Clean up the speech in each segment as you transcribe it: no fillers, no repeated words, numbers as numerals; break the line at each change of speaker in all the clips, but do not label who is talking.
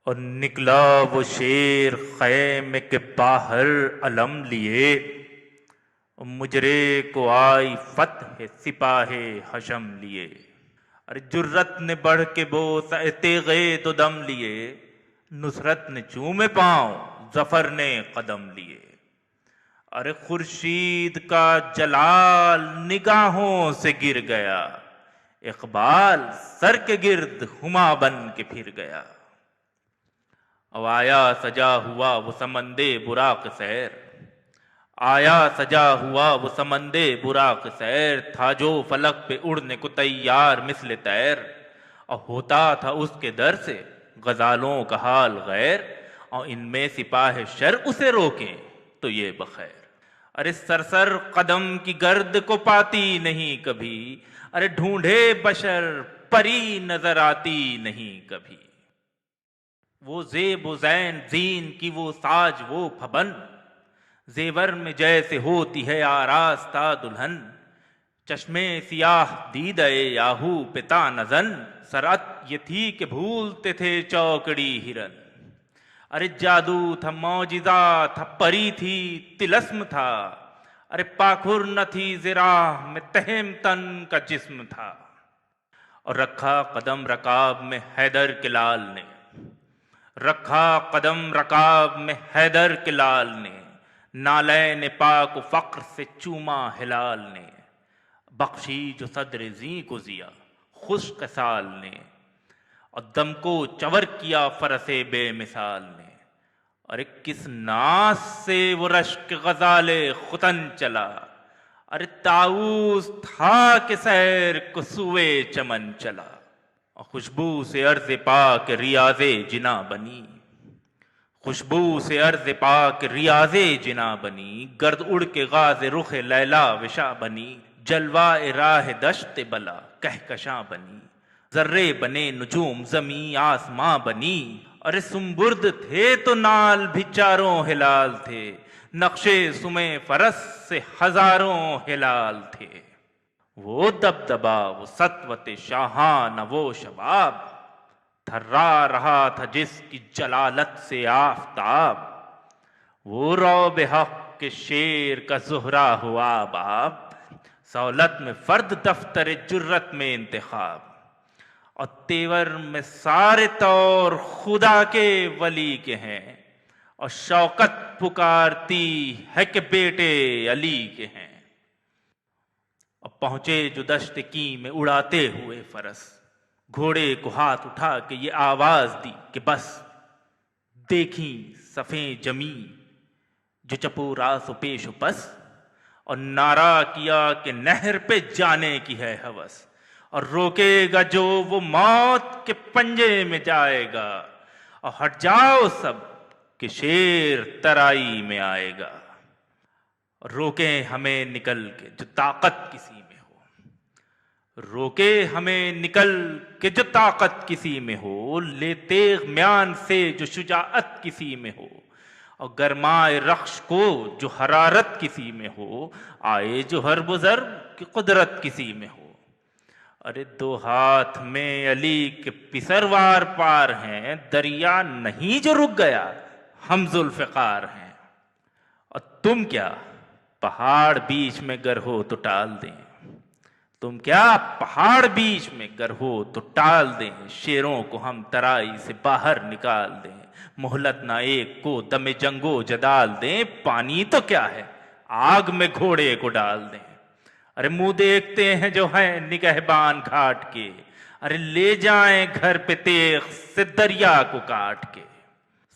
اور نکلا وہ شیر خیمے کے باہر علم لیے، مجرے کو آئی فتح سپاہ حشم لیے۔ ارے جرت نے بڑھ کے بوس تیغے دو دم لیے، نصرت نے چومے پاؤں ظفر نے قدم لیے۔ ارے خورشید کا جلال نگاہوں سے گر گیا، اقبال سر کے گرد ہما بن کے پھر گیا۔ اب آیا سجا ہوا وہ سمندے براق سیر، آیا سجا ہوا وہ سمندے براق سیر، تھا جو فلک پہ اڑنے کو تیار مثل طیر، اور ہوتا تھا اس کے در سے غزالوں کا حال غیر، اور ان میں سپاہ شر اسے روکیں تو یہ بخیر۔ ارے سرسر قدم کی گرد کو پاتی نہیں کبھی، ارے ڈھونڈے بشر پری نظر آتی نہیں کبھی۔ وہ زیب و زین زین کی وہ ساج وہ پھبن، زیور میں جیسے ہوتی ہے آراستہ دلہن، چشمے سیاہ دیدہ یاہو پتا نزن، سرعت یہ تھی کہ بھولتے تھے چوکڑی ہرن۔ ارے جادو تھا معجزہ تھا پری تھی طلسم تھا، ارے پاکھر نہ تھی زراح میں تہم تن کا جسم تھا۔ اور رکھا قدم رکاب میں حیدر کے لال نے، رکھا قدم رکاب میں حیدر کے لال نے، نالین پاک و فقر سے چوما ہلال نے، بخشی جو صدر زیں کو ضیا خشک سال نے، اور دم کو چور کیا فرس بے مثال نے۔ ارے کس ناس سے وہ رشک غزال ختن چلا، ارے طاؤس تھا کہ سیر کو سوئے چمن چلا، اور خوشبو سے عرض پاک ریاض جنا بنی، خوشبو سے عرض پاک ریاض جنا بنی، گرد اڑ کے غاز رخ لیلا وشا بنی، جلوہ راہ دشت بلا کہکشاں بنی، ذرے بنے نجوم زمیں آسماں بنی، ارے سمبرد تھے تو نال بھی چاروں ہلال تھے، نقشے سمے فرس سے ہزاروں ہلال تھے۔ وہ دبدبا وہ سطوت شاہان وہ شباب، تھرا رہا تھا جس کی جلالت سے آفتاب، وہ روب حق کے شیر کا زہرا ہوا باب، سہولت میں فرد دفتر جرت میں انتخاب، اور تیور میں سارے طور خدا کے ولی کے ہیں، اور شوکت پکارتی ہے کہ بیٹے علی کے ہیں۔ اور پہنچے جو دشت کی میں اڑاتے ہوئے فرس، گھوڑے کو ہاتھ اٹھا کے یہ آواز دی کہ بس، دیکھیں صفیں جمی جو چپو راس و پیش و پس، اور نعرہ کیا کہ نہر پہ جانے کی ہے ہوس، اور روکے گا جو وہ موت کے پنجے میں جائے گا، اور ہٹ جاؤ سب کہ شیر ترائی میں آئے گا۔ اور روکیں ہمیں نکل کے جو طاقت کسی میں ہو، روکے ہمیں نکل کے جو طاقت کسی میں ہو، لے تیغ میان سے جو شجاعت کسی میں ہو، اور گرمائے رخش کو جو حرارت کسی میں ہو، آئے جو حرب و ضرب کی قدرت کسی میں ہو۔ ارے دو ہاتھ میں علی کے پسروار پار ہیں، دریا نہیں جو رک گیا ہم ذوالفقار ہیں۔ اور تم کیا پہاڑ بیچ میں گر ہو تو ٹال دیں، تم کیا پہاڑ بیچ میں گر ہو تو ٹال دیں، شیروں کو ہم ترائی سے باہر نکال دیں، مہلت نہ ایک کو دم جنگو جدال دیں، پانی تو کیا ہے آگ میں گھوڑے کو ڈال دیں۔ ارے منہ دیکھتے ہیں جو ہیں نگہبان گھاٹ کے، ارے لے جائیں گھر پہ تیغ سے دریا کو کاٹ کے۔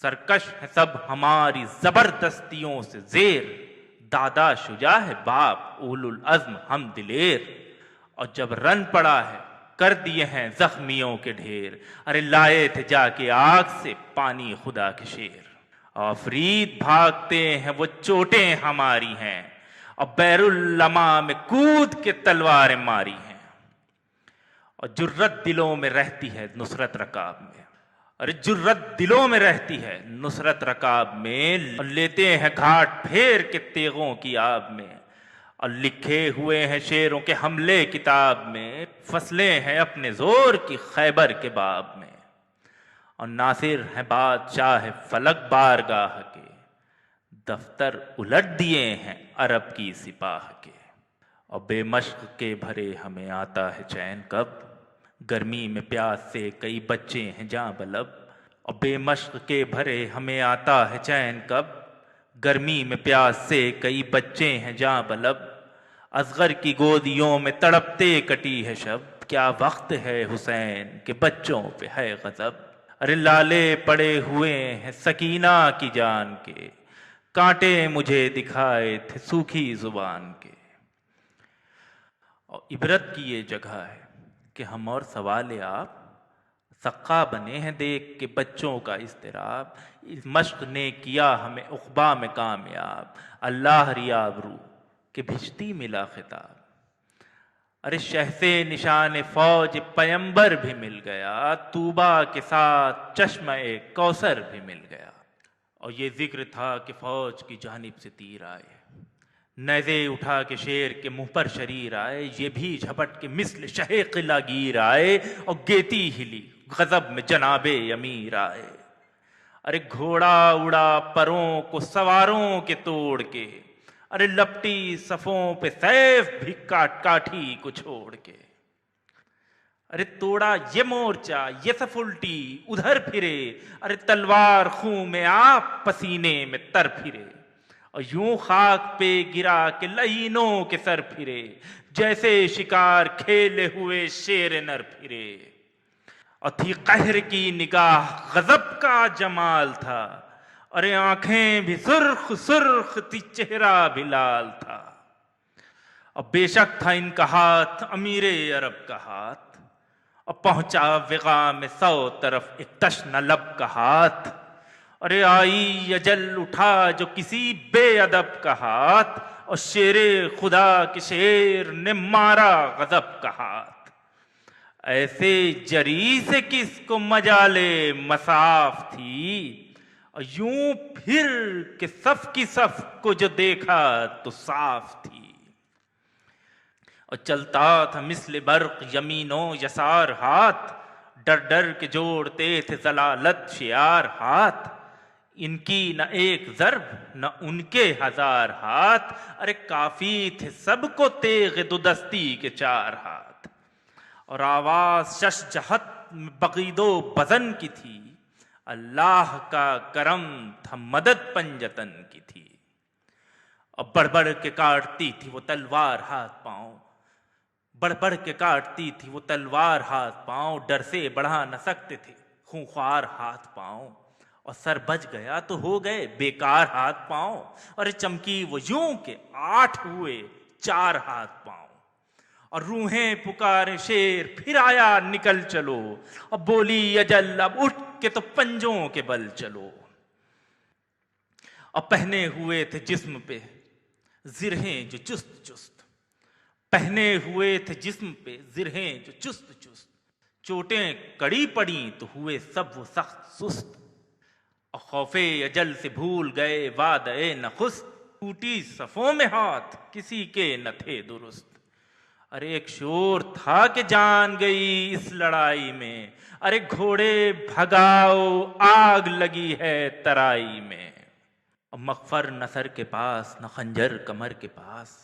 سرکش ہے سب ہماری زبردستیوں سے زیر، دادا شجاع ہے باپ اولو العزم ہم دلیر، اور جب رن پڑا ہے کر دیے ہیں زخمیوں کے ڈھیر، ارے لائے تھے جا کے آگ سے پانی خدا کے شیر، آفرید بھاگتے ہیں وہ چوٹیں ہماری ہیں، اور بیر العلماء میں کود کے تلواریں ماری ہیں، اور جرت دلوں میں رہتی ہے نصرت رکاب میں، ارے جرت دلوں میں رہتی ہے نصرت رکاب میں، اور لیتے ہیں گھاٹ پھیر کے تیغوں کی آب میں، اور لکھے ہوئے ہیں شیروں کے حملے کتاب میں، فصلیں ہیں اپنے زور کی خیبر کے باب میں، اور ناصر ہیں بادشاہ فلک بارگاہ کے، دفتر الٹ دیے ہیں عرب کی سپاہ کے۔ اور بے مشق کے بھرے ہمیں آتا ہے چین کب، گرمی میں پیاس سے کئی بچے ہیں جاں بلب۔ اور بے مشق کے بھرے ہمیں آتا ہے چین کب، گرمی میں پیاس سے کئی بچے ہیں جاں بلب۔ اصغر کی گودیوں میں تڑپتے کٹی ہے شب، کیا وقت ہے حسین کہ بچوں پہ ہے غضب۔ ارے لالے پڑے ہوئے ہیں سکینہ کی جان کے، کانٹے مجھے دکھائے تھے سوکھی زبان کے۔ اور عبرت کی یہ جگہ ہے کہ ہم اور سوال آپ سقا بنے ہیں دیکھ کے بچوں کا اضطراب۔ اس مشق نے کیا ہمیں عقبا میں کامیاب، اللہ ریاب رو کہ بھشتی ملا خطاب۔ ارے شہ سے نشان فوج پیمبر بھی مل گیا، طوبا کے ساتھ چشمہ کوثر بھی مل گیا۔ اور یہ ذکر تھا کہ فوج کی جانب سے تیر آئے، نیزے اٹھا کے شیر کے منہ پر شریر آئے، یہ بھی جھپٹ کے مثل شہ قلعہ گیر آئے، اور گیتی ہلی غضب میں جناب امیر آئے۔ ارے گھوڑا اڑا پروں کو سواروں کے توڑ کے، ارے لپٹی صفوں پہ سیف بھی کاٹھی کو چھوڑ کے۔ ارے توڑا یہ مورچہ یہ صف الٹی ادھر پھرے، ارے تلوار خون میں آپ پسینے میں تر پھرے۔ اور یوں خاک پہ گرا کہ لعینوں کے سر پھرے، جیسے شکار کھیلے ہوئے شیر نر پھرے۔ اور تھی قہر کی نگاہ غضب کا جمال تھا، ارے آنکھیں بھی سرخ سرخ تھی چہرہ بھی لال تھا۔ اور بے شک تھا ان کا ہاتھ امیر عرب کا ہاتھ، اور پہنچا وغا میں 100 طرف ایک تشنہ لب کا ہاتھ۔ ارے آئی اجل اٹھا جو کسی بے ادب کا ہاتھ، اور شیر خدا کے شیر نے مارا غضب کا ہاتھ۔ ایسے جری سے کس کو مجالے مصاف تھی، اور یوں پھر کہ صف کی صف کو جو دیکھا تو صاف تھی۔ اور چلتا تھا مثل برق یمین و یسار ہاتھ، ڈر ڈر کے جوڑتے تھے ضلالت شعار ہاتھ۔ ان کی نہ ایک ضرب نہ ان کے 1000 ہاتھ، ارے کافی تھے سب کو تیغ دو دستی کے 4 ہاتھ۔ اور آواز شش جہت میں بغید و بزن کی تھی، اللہ کا کرم تھا مدد پنجتن کی تھی۔ اور بڑھ بڑھ کے کاٹتی تھی وہ تلوار ہاتھ پاؤں، بڑھ بڑھ کے کاٹتی تھی وہ تلوار ہاتھ پاؤں، ڈر سے بڑھا نہ سکتے تھے خونخوار ہاتھ پاؤں۔ اور سر بچ گیا تو ہو گئے بیکار ہاتھ پاؤں، اور چمکی وہ یوں کہ 8 ہوئے 4 ہاتھ پاؤں۔ اور روحیں پکارے شیر پھر آیا نکل چلو، اور بولی اجل اب اٹھ کے تو پنجوں کے بل چلو۔ اور پہنے ہوئے تھے جسم پہ زرہیں جو چست چست، پہنے ہوئے تھے جسم پہ زرہیں جو چست چست، چوٹیں کڑی پڑیں تو ہوئے سب وہ سخت سست۔ اور خوف اجل سے بھول گئے وعدے نخست، ٹوٹی صفوں میں ہاتھ کسی کے نہ تھے درست۔ ارے ایک شور تھا کہ جان گئی اس لڑائی میں، ارے گھوڑے بھگاؤ آگ لگی ہے ترائی میں۔ اور مغفر نہ سر کے پاس نہ خنجر کمر کے پاس،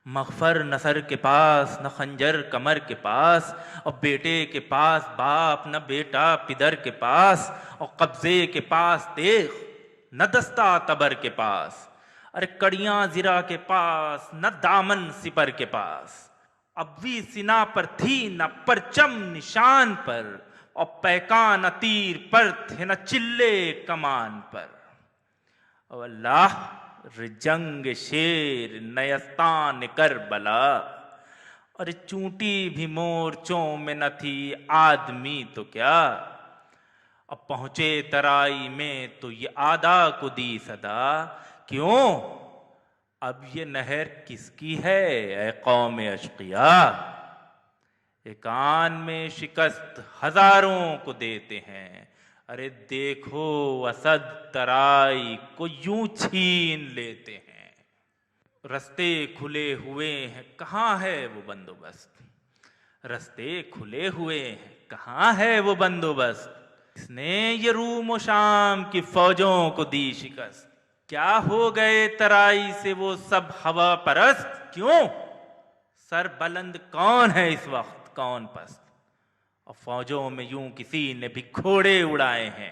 مغفر نہ سر کے پاس نہ خنجر کمر کے پاس، اور بیٹے کے پاس باپ نہ بیٹا پدر کے پاس، اور قبضے کے پاس دیکھ نہ دستہ تبر کے پاس، ارے کڑیاں زرا کے پاس نہ دامن سپر کے پاس۔ ابوی سنا پر تھی نہ پرچم نشان پر، اور پیکان نہ تیر پر تھے نہ چلے کمان پر۔ اور اللہ رجنگ شیر نیستان کربلا، اور چونٹی بھی مورچوں میں نہ تھی آدمی تو کیا۔ اب پہنچے ترائی میں تو یہ آدھا کو دی صدا، کیوں اب یہ نہر کس کی ہے اے قوم اشقیا۔ ایک آن میں شکست ہزاروں کو دیتے ہیں، ارے دیکھو اسد ترائی کو یوں چھین لیتے ہیں۔ رستے کھلے ہوئے ہیں کہاں ہے وہ بندوبست، رستے کھلے ہوئے ہیں کہاں ہے وہ بندوبست۔ کس نے یہ روم و شام کی فوجوں کو دی شکست؟ کیا ہو گئے ترائی سے وہ سب ہوا پرست؟ کیوں؟ سر بلند کون ہے اس وقت، کون پست؟ اور فوجوں میں یوں کسی نے بھی گھوڑے اڑائے ہیں،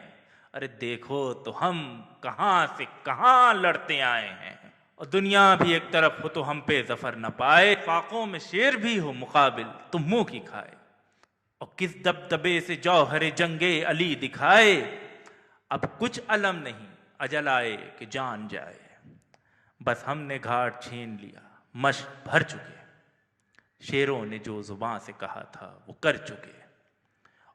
ارے دیکھو تو ہم کہاں سے کہاں لڑتے آئے ہیں، اور دنیا بھی ایک طرف ہو تو ہم پہ ظفر نہ پائے، فاقوں میں شیر بھی ہو مقابل تو منہ کی کھائے، اور کس دبدبے سے جوہر جنگ علی دکھائے، اب کچھ علم نہیں اجل آئے کہ جان جائے، بس ہم نے گھاٹ چھین لیا مشق بھر چکے، شیروں نے جو زباں سے کہا تھا وہ کر چکے،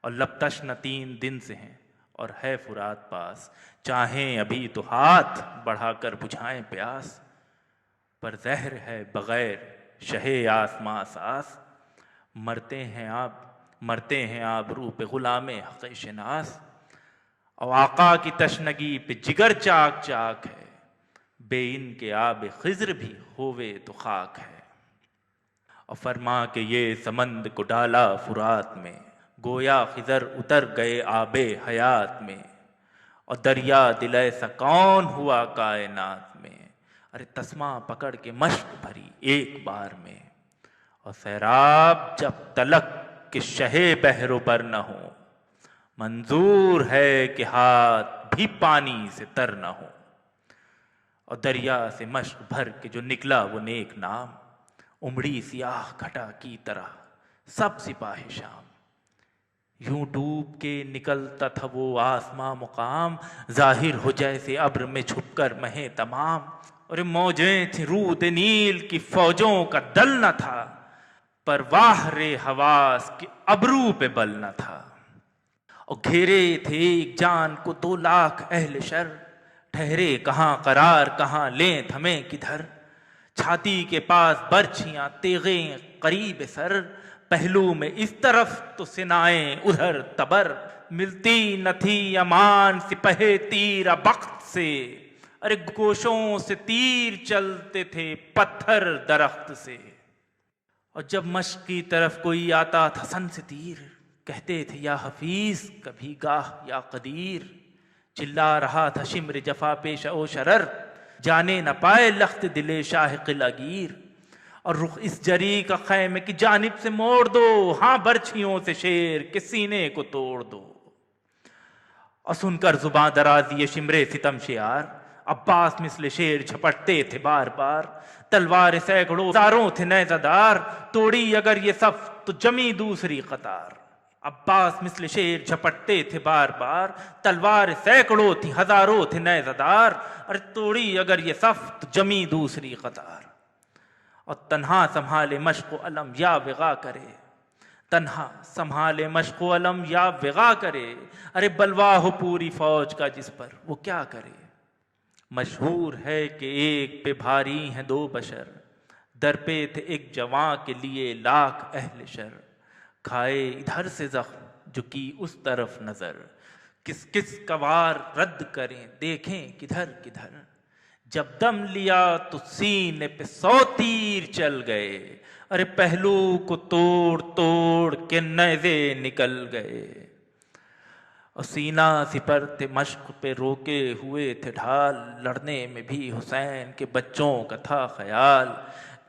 اور لب تشنہ 3 دن سے ہیں اور ہے فرات پاس، چاہیں ابھی تو ہاتھ بڑھا کر بجھائیں پیاس، پر زہر ہے بغیر شہ آسماں ساس، مرتے ہیں آبرو پہ غلام حق شناس، اور آقا کی تشنگی پہ جگر چاک چاک ہے، بے ان کے آب خضر بھی ہووے تو خاک ہے، اور فرما کہ یہ سمند کو ڈالا فرات میں، گویا خضر اتر گئے آب حیات میں، اور دریا دل ایسا کون ہوا کائنات میں، ارے تسمہ پکڑ کے مشق بھری ایک بار میں، اور سیراب جب تلک کہ شہ بحر و بر نہ ہو، منظور ہے کہ ہاتھ بھی پانی سے تر نہ ہو، اور دریا سے مشق بھر کے جو نکلا وہ نیک نام، امڑی سیاہ گھٹا کی طرح سب سپاہ شام، یوں ڈوب کے نکلتا تھا وہ آسماں مقام، ظاہر ہو جیسے ابر میں چھپ کر مہیں تمام، اور موجیں تھیں رود نیل کی فوجوں کا دل نہ تھا، پر واہر حواس کے ابرو پہ بل نہ تھا، اور گھیرے تھے ایک جان کو 2 لاکھ اہل شر، ٹھہرے کہاں قرار کہاں لیں تھمیں کدھر، چھاتی کے پاس برچھیاں تیغیں قریب سر، پہلو میں اس طرف تو سنائیں ادھر تبر، ملتی نہ تھی امان سپہ تیر بخت سے، ارے گوشوں سے تیر چلتے تھے پتھر درخت سے، اور جب مشق کی طرف کوئی آتا تھا سن سے تیر، کہتے تھے یا حفیظ کبھی گاہ یا قدیر، چلا رہا تھا شمر جفا پیش او شرر، جانے نہ پائے لخت دل شاہ قلعہ گیر، اور رخ اس جری کا خیمے کی جانب سے موڑ دو، ہاں برچھیوں سے شیر کے سینے کو توڑ دو، اور سن کر زباں درازی شمر ستم شیار، عباس مثل شیر جھپٹتے تھے بار بار، تلوار سینکڑوں ہزاروں تھے نیزہ دار، توڑی اگر یہ صف تو جمی دوسری قطار، عباس مثل شیر جھپٹتے تھے بار بار، تلوار سینکڑوں تھی ہزاروں تھے نیزہ دار، اور توڑی اگر یہ صف تو جمی دوسری قطار، اور تنہا سنبھالے مشق و علم یا وغا کرے، تنہا سنبھالے مشق و علم یا وغا کرے، ارے بلوا ہو پوری فوج کا جس پر وہ کیا کرے، مشہور ہے کہ ایک پہ بھاری ہیں 2 بشر، در پہ تھے ایک جواں کے لیے لاکھ اہل شر، کھائے ادھر سے زخم جو کی اس طرف نظر، کس کس کا وار رد کریں دیکھیں کدھر کدھر، جب دم لیا تو سینے پہ 100 تیر چل گئے، ارے پہلو کو توڑ توڑ کے نیزے نکل گئے، اور سینہ سپر تھے مشق پہ روکے ہوئے تھے ڈھال، لڑنے میں بھی حسین کے بچوں کا تھا خیال،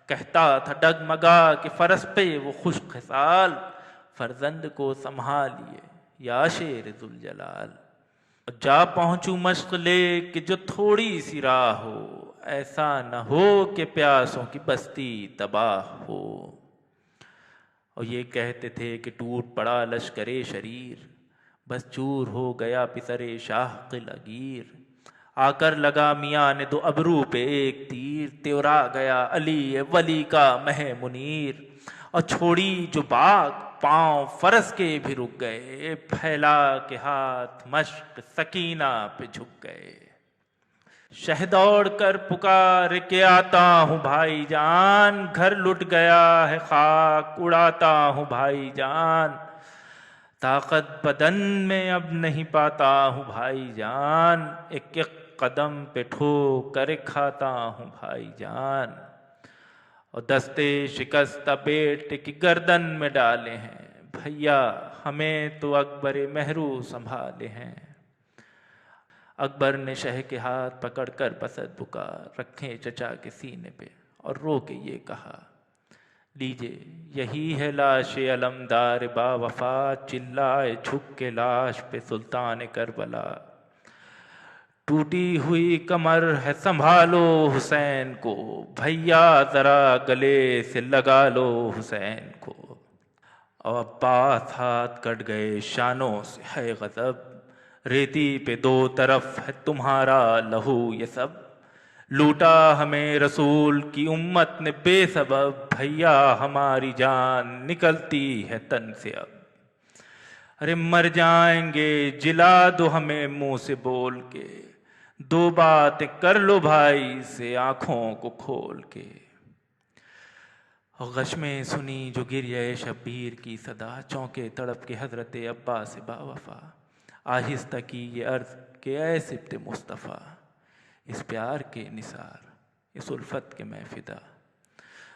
کہتا تھا ڈگمگا کہ فرس پہ وہ خوش خصال، فرزند کو سنبھالیے یا شیر ذوالجلال، جا پہنچوں مشق لے کہ جو تھوڑی سی راہ ہو، ایسا نہ ہو کہ پیاسوں کی بستی تباہ ہو، اور یہ کہتے تھے کہ ٹوٹ پڑا لشکر شریر، بس چور ہو گیا پسر شاہ قلعہ گیر، آ کر لگا میاں نے 2 ابرو پہ ایک تیر، تیورا گیا علی ولی کا مہ منیر، اور چھوڑی جو باغ پاؤں فرس کے بھی رک گئے، پھیلا کے ہاتھ مشق سکینہ پہ جھک گئے، شہ دوڑ کر پکار کے آتا ہوں بھائی جان، گھر لٹ گیا ہے خاک اڑاتا ہوں بھائی جان، طاقت بدن میں اب نہیں پاتا ہوں بھائی جان، ایک ایک قدم پہ ٹھوک کر کھاتا ہوں بھائی جان، اور دستے شکستہ بیٹے کی گردن میں ڈالے ہیں، بھیا ہمیں تو اکبر مہرو سنبھالے ہیں۔ اکبر نے شہ کے ہاتھ پکڑ کر بسط بکا رکھے چچا کے سینے پہ اور رو کے یہ کہا، لیجے یہی ہے لاش علمدار با وفا، چلائے جھک کے لاش پہ سلطان کربلا، ٹوٹی ہوئی کمر ہے سنبھالو حسین کو، بھیا ذرا گلے سے لگا لو حسین کو۔ اور عباس ہاتھ کٹ گئے شانوں سے ہے غضب، ریتی پہ دو طرف ہے تمہارا لہو یہ سب، لوٹا ہمیں رسول کی امت نے بے سبب، بھیا ہماری جان نکلتی ہے تن سے اب، ارے مر جائیں گے جلا دو ہمیں منہ سے بول کے، دو باتیں کر لو بھائی سے آنکھوں کو کھول کے۔ اور غش میں سنی جو گریہ شبیر کی صدا، چونکے تڑپ کے حضرت عباس با وفا، آہستہ کی یہ عرض کہ اے سبط مصطفیٰ، اس پیار کے نثار اس الفت کے میں فدا،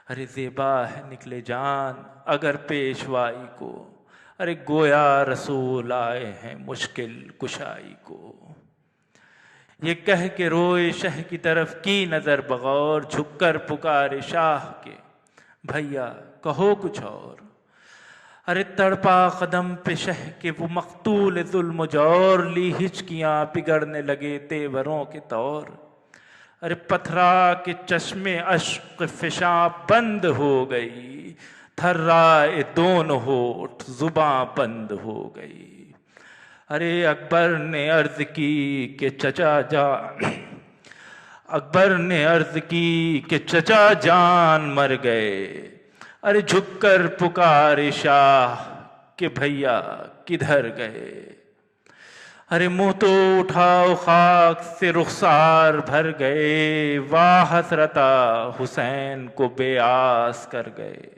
ارے زیبا ہے نکلے جان اگر پیشوائی کو، ارے گویا رسول آئے ہیں مشکل کشائی کو۔ یہ کہہ کے روئے شہ کی طرف کی نظر بغور، جھک کر پکارے شاہ کے، بھیا کہو کچھ اور، ارے تڑپا قدم پہ شہ کے وہ مقتول ظلم و جور، لی ہچکیاں بگڑنے لگے تیوروں کے طور، ارے پتھرا کے چشمے اشک فشاں بند ہو گئی، تھرائے دونوں ہونٹ زباں بند ہو گئی، ارے اکبر نے عرض کی کہ چچا جان مر گئے، ارے جھک کر پکارے شاہ کہ بھیا کدھر گئے، ارے منہ تو اٹھاؤ خاک سے رخسار بھر گئے، واہ حسرتا حسین کو بے آس کر گئے،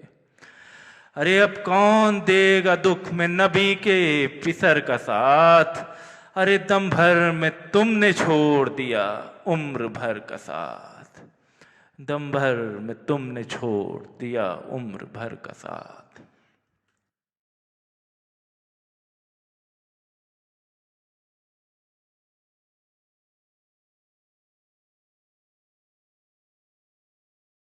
ارے اب کون دے گا دکھ میں نبی کے پسر کا ساتھ، ارے دم بھر میں تم نے چھوڑ دیا عمر بھر کا ساتھ، دم بھر میں تم نے چھوڑ دیا عمر بھر کا ساتھ۔